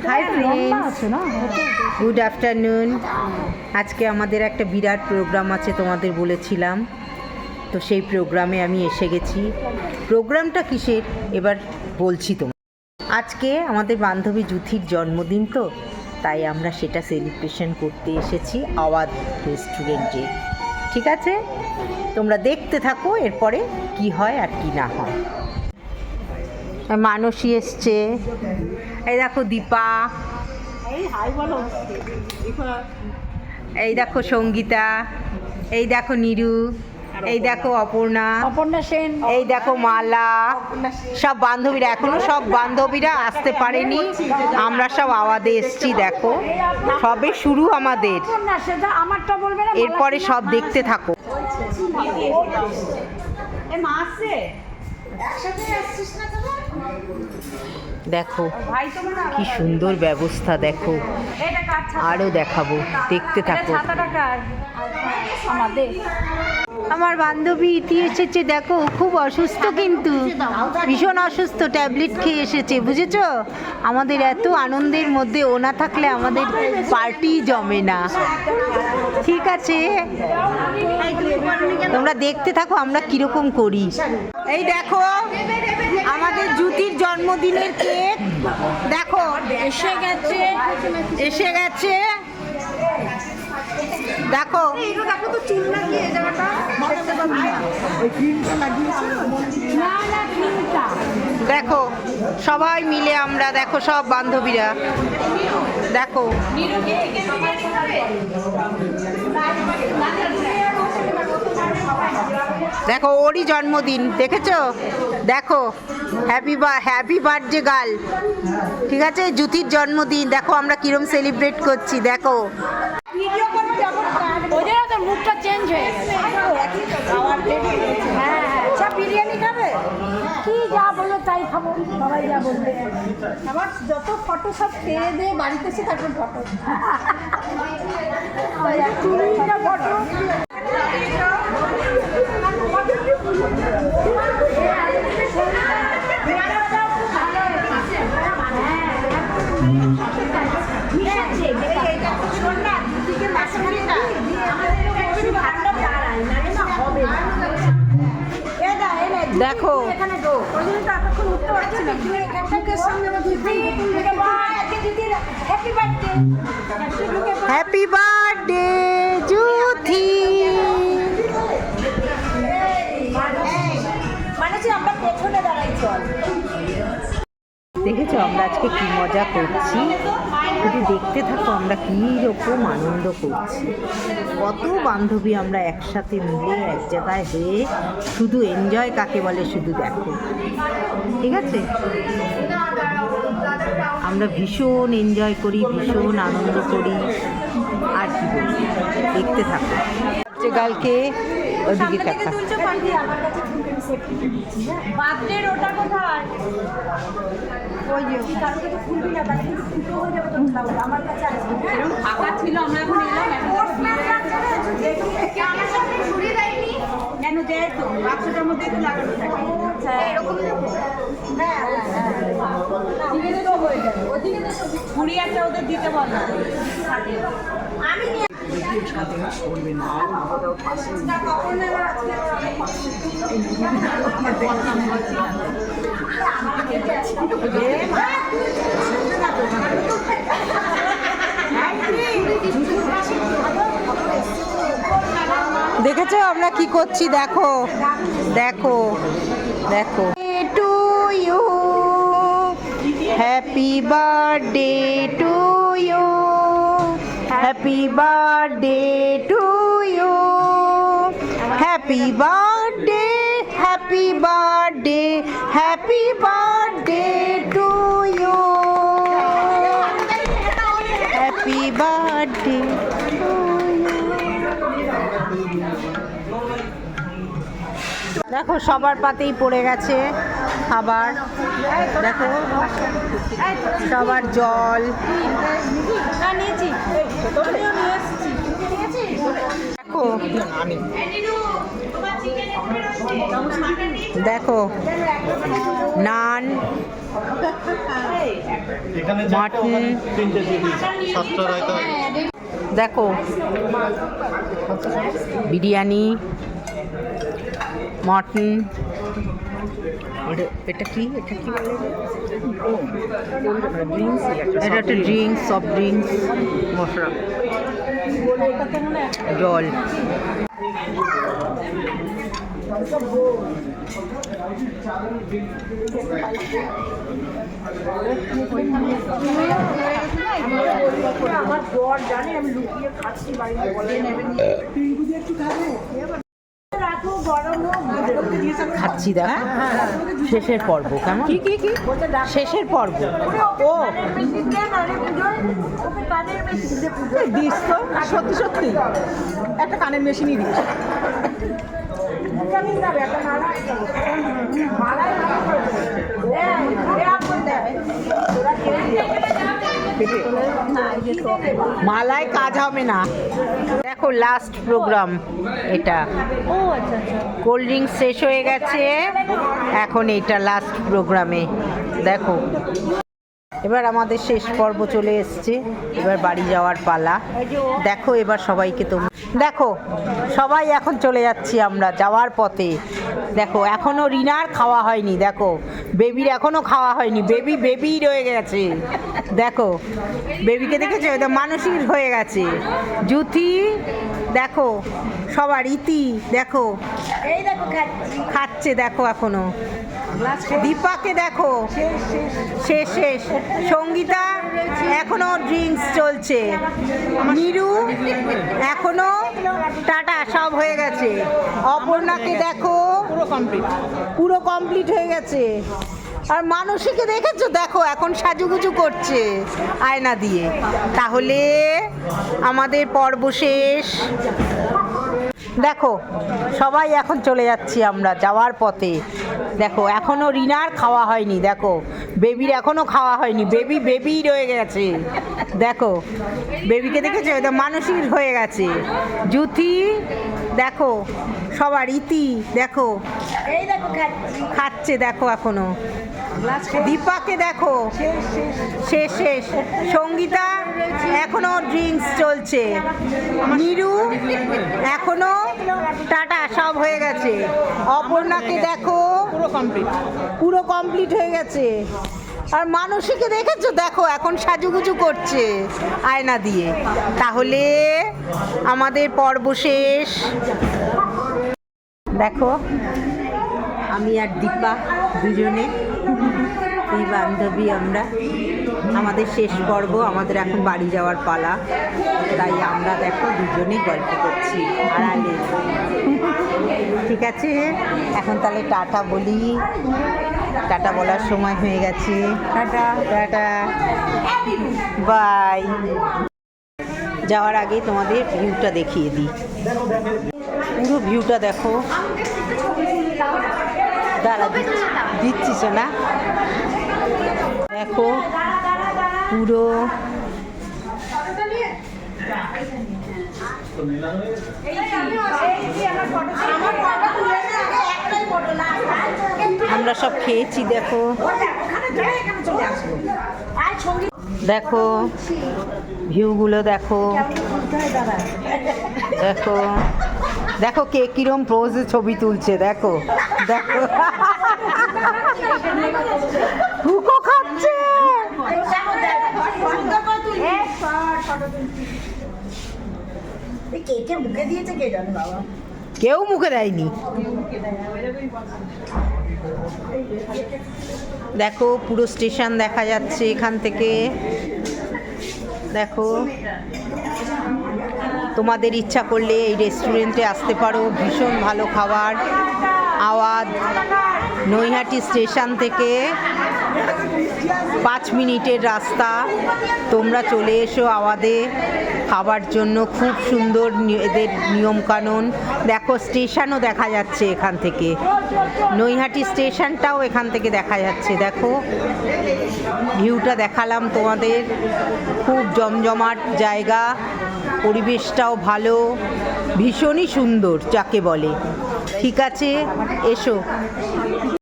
Hi friends, good afternoon. আজকে আমাদের একটা বিরাট প্রোগ্রাম আছে, তোমাদের বলেছিলাম। তো সেই প্রোগ্রামে আমি এসে গেছি। প্রোগ্রামটা কিসের এবার বলছি তোমার। আজকে আমাদের বান্ধবী জুথির জন্মদিন, তো তাই আমরা সেটা সেলিব্রেশন করতে এসেছি আওয়াজ রেস্টুরেন্টে। ঠিক আছে, তোমরা দেখতে থাকো এরপরে কি হয় আর কি না হয়। মানসী এসছে, এই দেখো দীপা, এই দেখো সঙ্গীতা, এই দেখো নিরু, এই দেখো অপর্ণা সেন, এই দেখো মালা। সব বান্ধবীরা, এখনো সব বান্ধবীরা আসতে পারেনি, আমরা সব আওয়াজে এসছি। দেখো সবে শুরু আমাদের, এরপরে সব দেখতে থাকো। দেখো কি সুন্দর ব্যবস্থা, দেখো আরো দেখাবো, দেখতে থাকো। আমার বান্ধবী ইতি এসেছে, দেখো খুব অসুস্থ, কিন্তু ভীষণ অসুস্থ, ট্যাবলেট খেয়ে এসেছে, বুঝেছো? আমাদের এত আনন্দের মধ্যে ও না থাকলে আমাদের পার্টি জমে না। ঠিক আছে, তোমরা দেখতে থাকো আমরা কিরকম করি। এই দেখো আমাদের জুতির জন্মদিনের কেক, দেখো এসে গেছে, এসে গেছে। দেখো তো চুল লাগিয়ে জায়গাটা দেখো সবাই মিলে আমরা, দেখো সব বান্ধবীরা, দেখো দেখো ওরই জন্মদিন, দেখেছো? দেখো হ্যাপি বার্থডে গার্ল। ঠিক আছে, জুতির জন্মদিন, দেখো আমরা কিরম সেলিব্রেট করছি। দেখো মুখটা চেঞ্জ হয়ে গেছে। হ্যাঁ, বিরিয়ানি খাবে কি যা বলো তাই খাবো, সবাই যা বলবে। আমার যত ফটো সব খেয়ে দিয়ে বাড়িতে এসে তারপর ফটো ফটো। দেখো হ্যাপি বার্থডে জুথি। দেখেছো আমরা আজকে কি মজা করছি, শুধু দেখতে থাকো আমরা কী রকম আনন্দ করছি। কত বান্ধবী আমরা একসাথে মিলে এক জায়গায় হয়ে শুধু এনজয় কাকে বলে শুধু দেখো। ঠিক আছে, আমরা ভীষণ এনজয় করি, ভীষণ আনন্দ করি। আর কি বলি, দেখতে থাকো। গালকে ওদিকে দেখা, ওটা কোথায়? আমার কাছে ফাঁকা ছিল, আমরা এখন কেন দেয় তো বাক্সটার মধ্যে একটু লাগানো থাকে, ছুরি একটা ওদের দিতে বলো। আমি দেখেছো আমরা কি করছি? দেখো দেখো দেখো। To you, happy birthday to you, happy birthday to you, happy birthday, happy birthday, happy birthday to you, happy birthday to you. দেখো সবার পাতেই পড়ে গেছে খাবার, দেখো সবার জল। দেখো দেখো নান, এখানে মাটন। তিনটে দিয়ে দিয়েছি, 7টা রায়তা। দেখো বিরিয়ানি, মটন, এটা কি বলে? এটা একটা ড্রিঙ্কস, সফট ড্রিঙ্কস, মশলা, জল। আমার জ্বর জানি, আমি লুকিয়ে খাচ্ছি বাড়িতে, বলে নেবেন রাখো গরম খাচ্ছি দেখ, শেষের পর্ব। কেমন? কি শেষের পর্ব? ও দিস তো, সত্যি সত্যি একটা কানের মেশিনই দিস। মালায় কাজ হবে না। দেখো লাস্ট প্রোগ্রাম এটা। ও আচ্ছা আচ্ছা, কোল্ড ড্রিঙ্কস শেষ হয়ে গেছে, এখন এটা লাস্ট প্রোগ্রামে। দেখো এবার আমাদের শেষ পর্ব চলে এসছে, এবার বাড়ি যাওয়ার পালা। দেখো এবার সবাইকে তো দেখো, সবাই এখন চলে যাচ্ছি আমরা যাওয়ার পথে। দেখো এখনো রিনার খাওয়া হয়নি, দেখো বেবির এখনো খাওয়া হয়নি, বেবি রয়ে গেছে। দেখো বেবিকে দেখেছো, এটা মানসিক হয়ে গেছে। জুথি দেখো, সবার ইতি দেখো এই দেখো খাচ্ছে, দেখো এখনো। দীপাকে দেখো শেষ। সঙ্গীতা এখনো ড্রিঙ্কস চলছে। নিরু এখনো টাটা, সব হয়ে গেছে। অপর্ণাকে দেখো পুরো কমপ্লিট হয়ে গেছে। আর মানসীকে দেখেছো, দেখো এখন সাজুগুজু করছে আয়না দিয়ে। তাহলে আমাদের পর্ব শেষ। দেখো সবাই এখন চলে যাচ্ছি আমরা যাওয়ার পথে। দেখো এখনো রিনার খাওয়া হয়নি, দেখো বেবির এখনো খাওয়া হয়নি, বেবি রয়ে গেছে। দেখো বেবিকে দেখেছো, এটা মানসিক হয়ে গেছে। জুথি দেখো, সবার ইতি দেখো এই দেখো খাচ্ছে, দেখো এখনো। দীপাকে দেখো শেষ। সঙ্গীতা এখনো ড্রিঙ্কস চলছে। নিরু এখনো টাটা, সব হয়ে গেছে। অপর্ণাকে দেখো পুরো কমপ্লিট হয়ে গেছে। আর মানসীকে দেখেছো, দেখো এখন সাজুগুজু করছে আয়না দিয়ে। তাহলে আমাদের পর্ব শেষ। দেখো আমি আর দীপা দুজনে, এই বান্ধবী আমরা, আমাদের শেষ পর্ব, আমাদের এখন বাড়ি যাওয়ার পালা। তাই আমরা দেখো দুজনেই গল্প করছি আড়ালে। ঠিক আছে, এখন তাহলে টাটা বলি। টাটা বলার সময় হয়ে গেছে। Tata bye. যাওয়ার আগে তোমাদের ভিউটা দেখিয়ে দিই, পুরো ভিউটা দেখো। দাঁড়া দিচ্ছিস না, দেখো পুরো আমরা সব খেয়েছি। দেখো দেখো ভিউগুলো দেখো, দেখো দেখো কে কিরম পোজে ছবি তুলছে। দেখো দেখো হুকো খাচ্ছে। কেউ মুখে দেয়নি। দেখো পুরো স্টেশন দেখা যাচ্ছে এখান থেকে। দেখো তোমাদের ইচ্ছা করলে এই রেস্টুরেন্টে আসতে পারো, ভীষণ ভালো খাবার। আওয়াজ নৈহাটি স্টেশন থেকে 5 মিনিটের রাস্তা। তোমরা চলে এসো আওয়াদে খাবার জন্য, খুব সুন্দর এদের নিয়মকানুন। দেখো স্টেশনও দেখা যাচ্ছে এখান থেকে, নৈহাটি স্টেশনটাও এখান থেকে দেখা যাচ্ছে। দেখো ভিউটা দেখালাম তোমাদের, খুব জমজমাট জায়গা, পরিবেশটাও ভালো, ভীষণই সুন্দর যাকে বলে। ঠিক আছে, এসো।